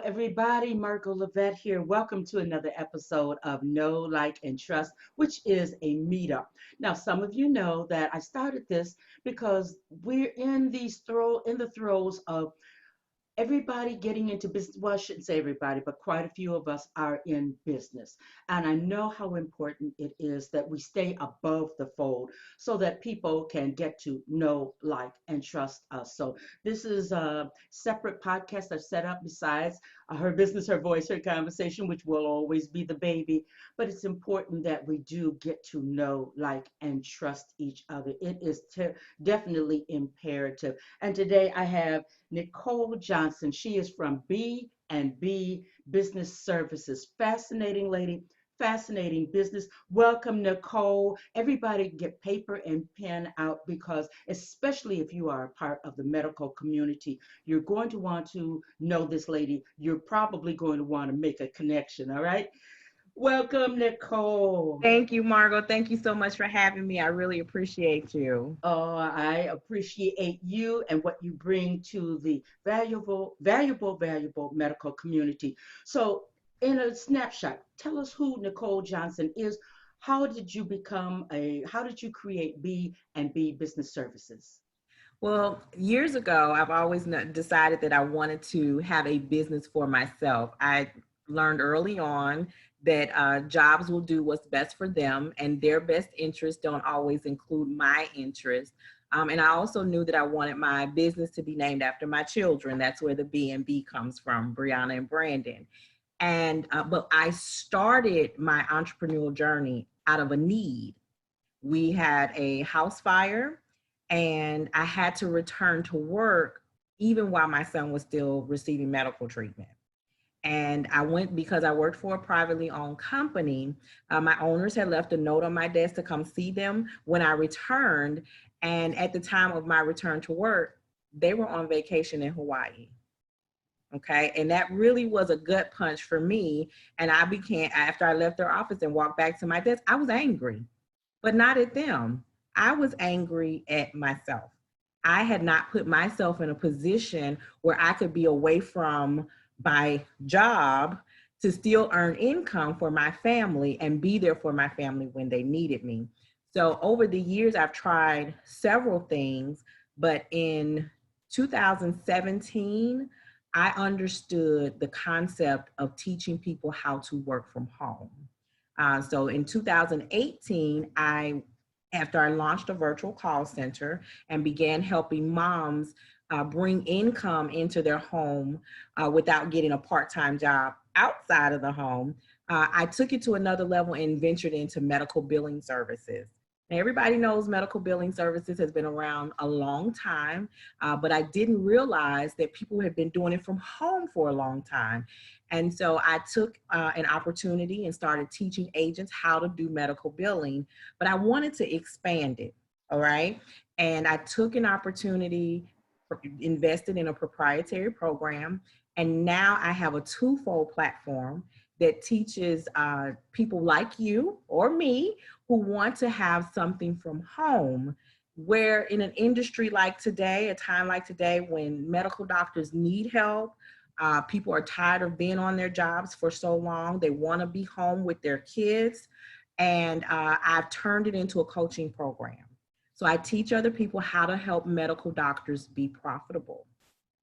Everybody. Margot Levette here. Welcome to another episode of Know, Like, and Trust, which is a meetup. Now, some of you know that I started this because we're in the throes of everybody getting into business. Well, I shouldn't say everybody, but quite a few of us are in business. And I know how important it is that we stay above the fold so that people can get to know, like, and trust us. So this is a separate podcast I've set up besides Her Business, Her Voice, Her Conversation, which will always be the baby. But it's important that we do get to know, like, and trust each other. It is definitely imperative. And today I have Nicole Johnson. She is from B&B Business Services. Fascinating lady, fascinating business. Welcome, Nicole. Everybody get paper and pen out because, especially if you are a part of the medical community, you're going to want to know this lady. You're probably going to want to make a connection, all right? Welcome, Nicole. Thank you, Margot. Thank you so much for having me. I really appreciate you. Oh, I appreciate you and what you bring to the valuable medical community. So, in a snapshot, tell us who Nicole Johnson is. How did you create B and B Business Services? Well, years ago, I've always decided that I wanted to have a business for myself. I learned early on that jobs will do what's best for them, and their best interests don't always include my interests. And I also knew that I wanted my business to be named after my children. That's where the B and B comes from, Brianna and Brandon. And but I started my entrepreneurial journey out of a need. We had a house fire, and I had to return to work even while my son was still receiving medical treatment. And I went because I worked for a privately owned company. My owners had left a note on my desk to come see them when I returned. And at the time of my return to work, they were on vacation in Hawaii. Okay. And that really was a gut punch for me. And after I left their office and walked back to my desk, I was angry, but not at them. I was angry at myself. I had not put myself in a position where I could be away from my job to still earn income for my family and be there for my family when they needed me. So over the years, I've tried several things, but in 2017, I understood the concept of teaching people how to work from home. So in 2018, after I launched a virtual call center and began helping moms bring income into their home without getting a part-time job outside of the home, I took it to another level and ventured into medical billing services. Now, everybody knows medical billing services has been around a long time, but I didn't realize that people had been doing it from home for a long time. And so I took an opportunity and started teaching agents how to do medical billing, but I wanted to expand it, all right? And I took an opportunity, invested in a proprietary program, and now I have a twofold platform that teaches people like you or me who want to have something from home, where in an industry like today, a time like today when medical doctors need help, people are tired of being on their jobs for so long, they want to be home with their kids, and I've turned it into a coaching program. So I teach other people how to help medical doctors be profitable.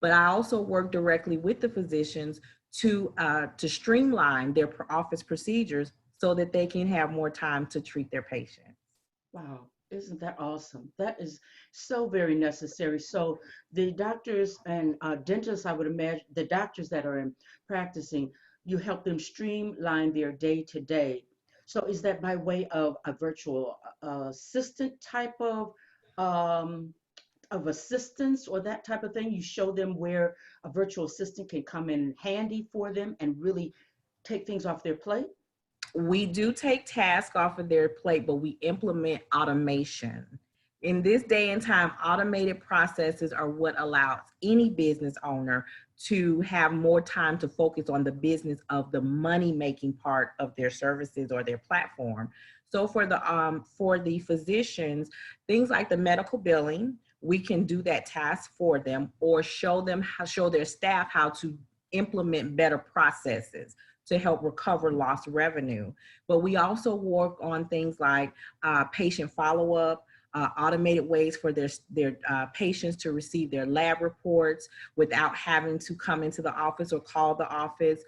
But I also work directly with the physicians to streamline their office procedures so that they can have more time to treat their patients. Wow, isn't that awesome? That is so very necessary. So the doctors and dentists, I would imagine, the doctors that are in practicing, you help them streamline their day to day. So is that by way of a virtual assistant type um, of assistance or that type of thing? You show them where a virtual assistant can come in handy for them and really take things off their plate? We do take tasks off of their plate, but we implement automation. In this day and time, automated processes are what allows any business owner to have more time to focus on the business of the money making part of their services or their platform. So for the physicians, things like the medical billing, we can do that task for them or show their staff how to implement better processes to help recover lost revenue. But we also work on things like patient follow-up, automated ways for their patients to receive their lab reports without having to come into the office or call the office,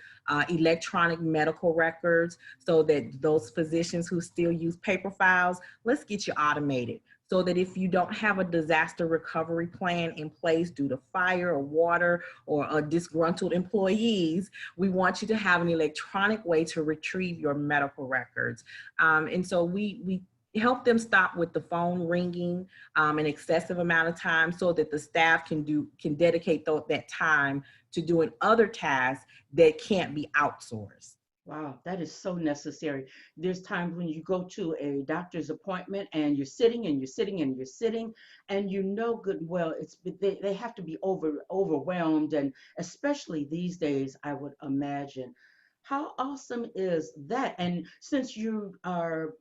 electronic medical records, so that those physicians who still use paper files, let's get you automated, so that if you don't have a disaster recovery plan in place due to fire or water or disgruntled employees, we want you to have an electronic way to retrieve your medical records. And so we help them stop with the phone ringing an excessive amount of time, so that the staff can dedicate that time to doing other tasks that can't be outsourced. Wow, that is so necessary. There's times when you go to a doctor's appointment and you're sitting and you're sitting and you're sitting, and you know good and well they have to be overwhelmed, and especially these days, I would imagine. How awesome is that? And since you are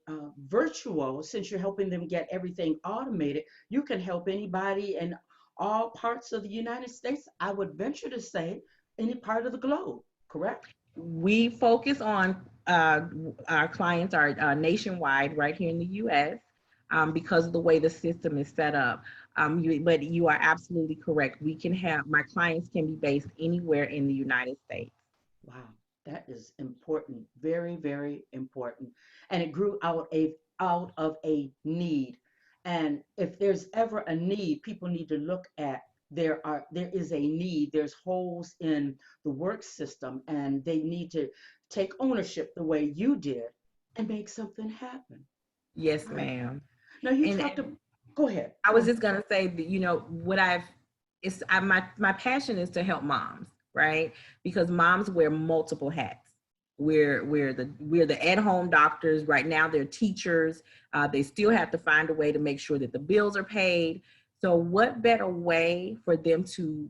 virtual, since you're helping them get everything automated, you can help anybody in all parts of the United States. I would venture to say any part of the globe, correct? We focus on our clients are nationwide, right here in the U.S. Because of the way the system is set up. But you are absolutely correct. We can have my clients can be based anywhere in the United States. Wow, that is important. Very, very important. And it grew out of a need. And if there's ever a need, people need to look at there is a need. There's holes in the work system, and they need to take ownership the way you did and make something happen. Yes, Right. ma'am. Now you And, talked and to go ahead. I Go was ahead. just gonna say that, what my passion is to help moms, right? Because moms wear multiple hats. We're the at-home doctors right now. They're teachers. They still have to find a way to make sure that the bills are paid. So what better way for them to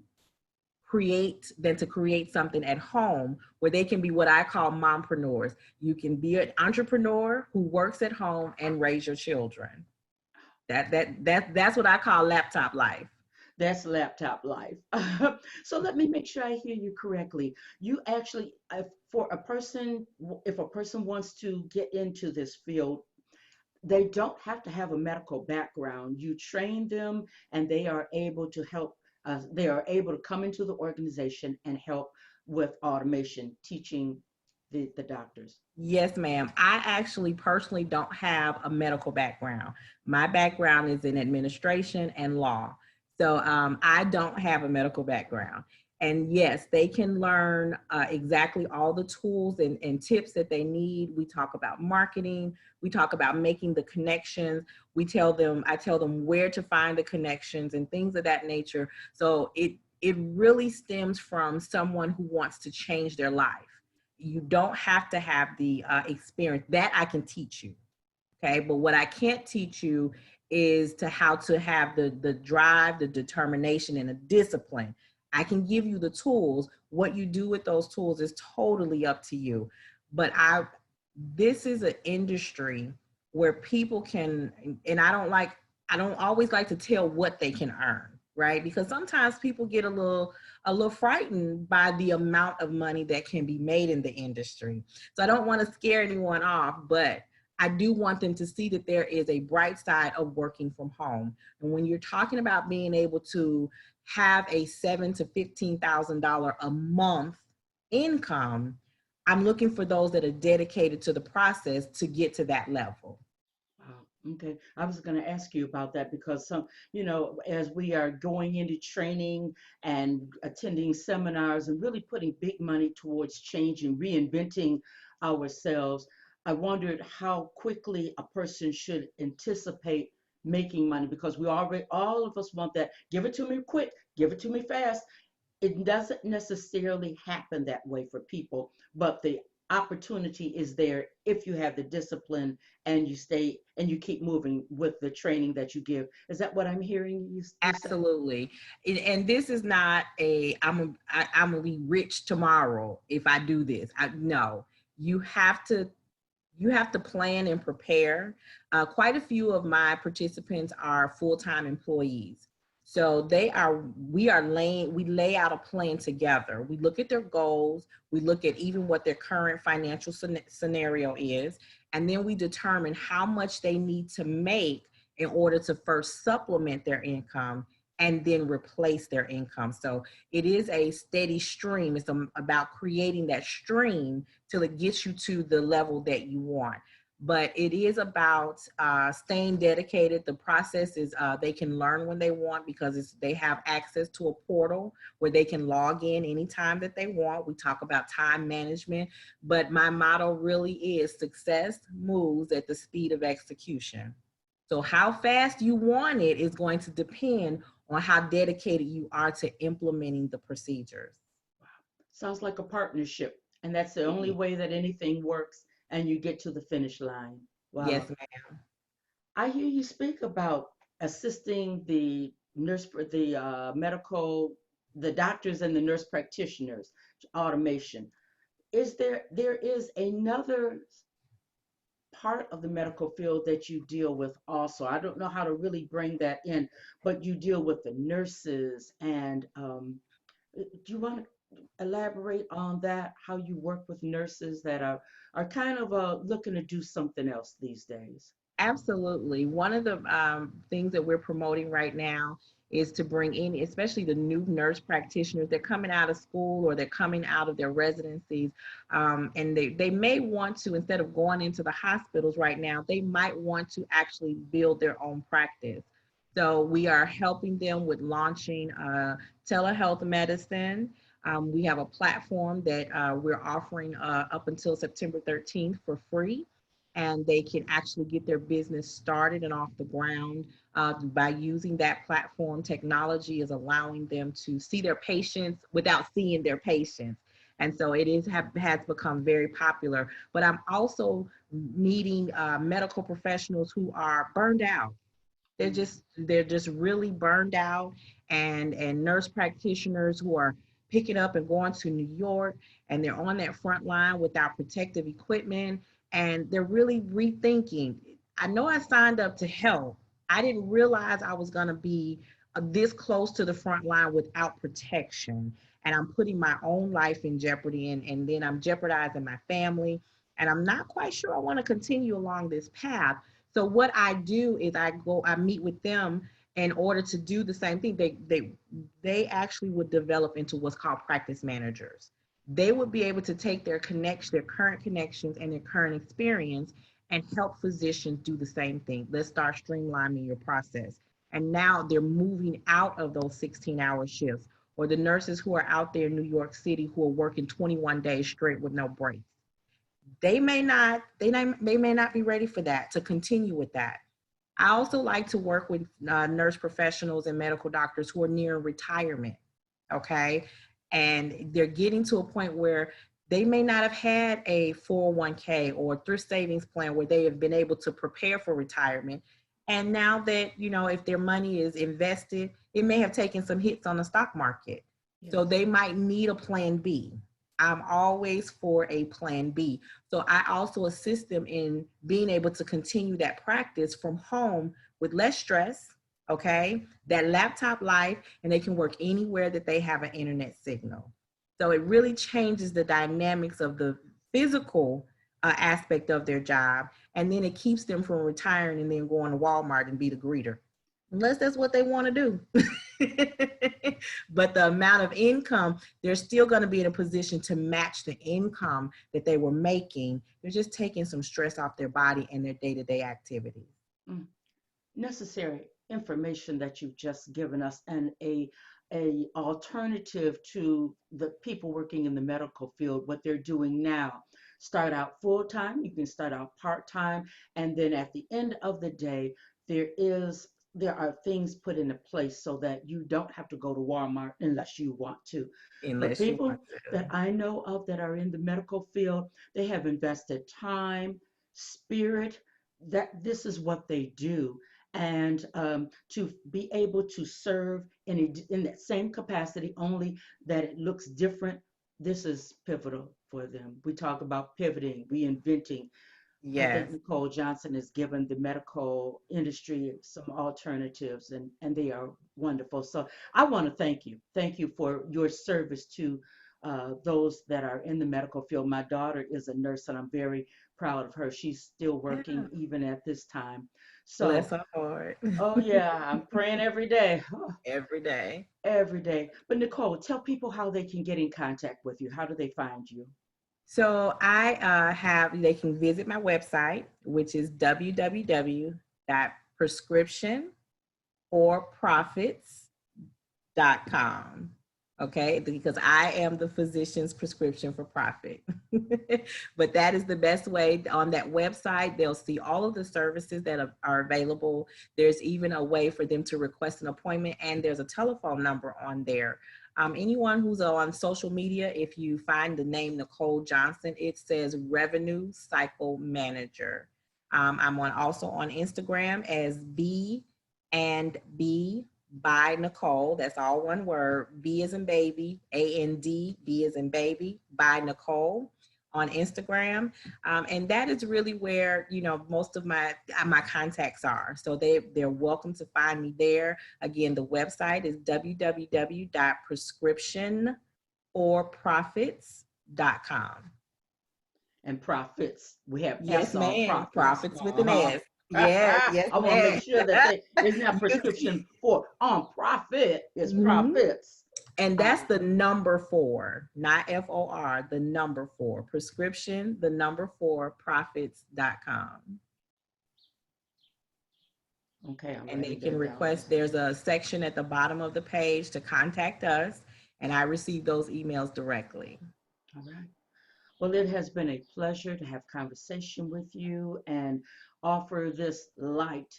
create than to create something at home where they can be what I call mompreneurs. You can be an entrepreneur who works at home and raise your children. That's what I call laptop life. That's laptop life. So let me make sure I hear you correctly. You actually, for a person, if a person wants to get into this field, they don't have to have a medical background. You train them, and they are able to help. They are able to come into the organization and help with automation, teaching the doctors. Yes, ma'am. I actually personally don't have a medical background. My background is in administration and law. So I don't have a medical background. And yes, they can learn exactly all the tools and tips that they need. We talk about marketing. We talk about making the connections. I tell them where to find the connections and things of that nature. So it really stems from someone who wants to change their life. You don't have to have the experience that I can teach you. Okay. But what I can't teach you is to how to have the drive, the determination, and the discipline. I can give you the tools. What you do with those tools is totally up to you. But this is an industry where people can, and I don't always like to tell what they can earn, right? Because sometimes people get a little frightened by the amount of money that can be made in the industry. So I don't want to scare anyone off, but I do want them to see that there is a bright side of working from home. And when you're talking about being able to have a $7,000 to $15,000 a month income, I'm looking for those that are dedicated to the process to get to that level. Wow. Okay. I was going to ask you about that because as we are going into training and attending seminars and really putting big money towards changing, reinventing ourselves, I wondered how quickly a person should anticipate making money because all of us want that. Give it to me quick, give it to me fast. It doesn't necessarily happen that way for people, but the opportunity is there if you have the discipline and you stay and you keep moving with the training that you give. Is that what I'm hearing you say? Absolutely. And this is not I'm gonna be rich tomorrow if I do this. No, you have to plan and prepare. Quite a few of my participants are full-time employees. So we lay out a plan together. We look at their goals, we look at even what their current financial scenario is, and then we determine how much they need to make in order to first supplement their income and then replace their income. So it is a steady stream. It's about creating that stream till it gets you to the level that you want. But it is about staying dedicated. The process is they can learn when they want because they have access to a portal where they can log in anytime that they want. We talk about time management, but my motto really is success moves at the speed of execution. So how fast you want it is going to depend on how dedicated you are to implementing the procedures. Sounds like a partnership, and that's the only way that anything works and you get to the finish line. Yes, Wow. ma'am. I hear you speak about assisting the medical, the doctors and the nurse practitioners, automation. There is another part of the medical field that you deal with also? I don't know how to really bring that in, but you deal with the nurses and do you want to elaborate on that? How you work with nurses that are kind of looking to do something else these days? Absolutely. One of the things that we're promoting right now is to bring in, especially the new nurse practitioners. They're coming out of school or they're coming out of their residencies, and they may want to, instead of going into the hospitals right now, they might want to actually build their own practice. So we are helping them with launching telehealth medicine. We have a platform that we're offering up until September 13th for free, and they can actually get their business started and off the ground by using that platform. Technology is allowing them to see their patients without seeing their patients. And so has become very popular. But I'm also meeting medical professionals who are burned out. Mm. They're just really burned out, and nurse practitioners who are picking up and going to New York, and they're on that front line without protective equipment, and they're really rethinking. I know I signed up to help. I didn't realize I was going to be this close to the front line without protection, and I'm putting my own life in jeopardy, and then I'm jeopardizing my family, and I'm not quite sure I want to continue along this path. So what I do is I meet with them in order to do the same thing. They actually would develop into what's called practice managers. They would be able to take their current connections and their current experience and help physicians do the same thing. Let's start streamlining your process. And now they're moving out of those 16-hour shifts, or the nurses who are out there in New York City who are working 21 days straight with no breaks. They may not be ready for that, to continue with that. I also like to work with nurse professionals and medical doctors who are near retirement. Okay, and they're getting to a point where they may not have had a 401k or thrift savings plan where they have been able to prepare for retirement. And now that, if their money is invested, it may have taken some hits on the stock market. So Yes. they might need a plan B. I'm always for a plan B. So I also assist them in being able to continue that practice from home with less stress, okay? That laptop life, and they can work anywhere that they have an internet signal. So it really changes the dynamics of the physical aspect of their job, and then it keeps them from retiring and then going to Walmart and be the greeter, unless that's what they want to do. But the amount of income, they're still going to be in a position to match the income that they were making. They're just taking some stress off their body and their day-to-day activities. Mm. Necessary information that you've just given us, and a alternative to the people working in the medical field, what they're doing now. Start out full time, you can start out part time, and then at the end of the day, there are things put into place so that you don't have to go to Walmart unless you want to. But Unless you want people that to. I know of that are in the medical field, they have invested time, spirit, that this is what they do. And to be able to serve in that same capacity, only that it looks different, this is pivotal for them. We talk about pivoting, reinventing. I think Yes. Nicole Johnson has given the medical industry some alternatives, and they are wonderful. So I want to thank you. Thank you for your service to those that are in the medical field. My daughter is a nurse, and I'm very proud of her. She's still Yeah. working even at this time. Bless So, her heart. oh yeah, I'm praying every day, Every day. every day. But Nicole, tell people how they can get in contact with you. How do they find you? So they can visit my website, which is www.prescriptionforprofits.com. Okay, because I am the physician's prescription for profit. But that is the best way. On that website, they'll see all of the services that are available. There's even a way for them to request an appointment, and there's a telephone number on there. Anyone who's on social media, if you find the name Nicole Johnson, it says Revenue Cycle Manager. I'm also on Instagram as B and B by Nicole. That's all one word. B as in baby, AND, B as in baby, by Nicole on Instagram. And that is really where, most of my contacts are. So they're welcome to find me there. Again, the website is www.prescriptionforprofits.com. And profits. We have Yes, S on ma'am. profits. Profits with an Uh-huh. S. Yes, yes, I want to make ma'am. sure that it's not You prescription for on profit, it's see. profits. And that's Uh, the number four, not FOR, the number four, prescription, the number four, profits.com. okay, I'm And they writing can that down request, also. there's a section at the bottom of the page to contact us, and I receive those emails directly. All right. Well, it has been a pleasure to have conversation with you and offer this light.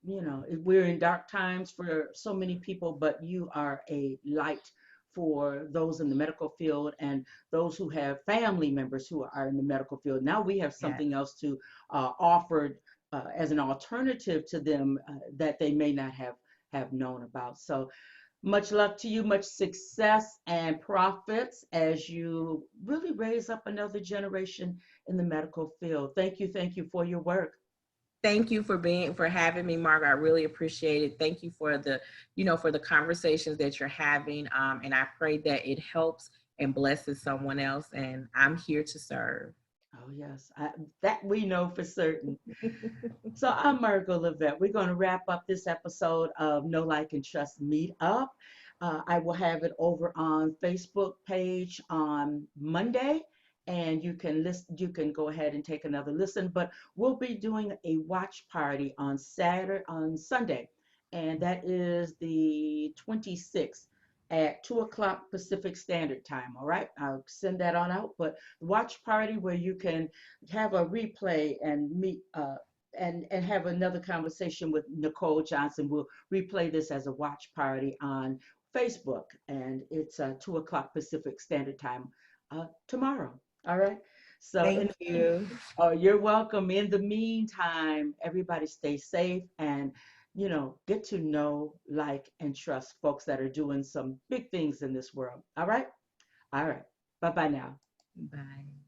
We're in dark times for so many people, but you are a light for those in the medical field and those who have family members who are in the medical field. Now we have Yes. something else to offer as an alternative to them that they may not have known about. So much luck to you, much success and profits as you really raise up another generation in the medical field. Thank you for your work. Thank you for having me, Margaret. I really appreciate it. Thank you for the conversations that you're having. And I pray that it helps and blesses someone else. And I'm here to serve. Oh, yes, that we know for certain. So I'm Margot Levette. We're going to wrap up this episode of Know Like and Trust Meet Up. I will have it over on Facebook page on Monday, and you can listen. You can go ahead and take another listen. But we'll be doing a watch party on Sunday, and that is the 26th at 2 o'clock Pacific Standard Time. All right, I'll send that on out. But watch party where you can have a replay and meet. And have another conversation with Nicole Johnson. We'll replay this as a watch party on Facebook, and it's 2 o'clock Pacific Standard Time tomorrow. All right. So, Thank you. oh, you're welcome. In the meantime, everybody stay safe and get to know, like, and trust folks that are doing some big things in this world. All right. All right. Bye bye now. Bye.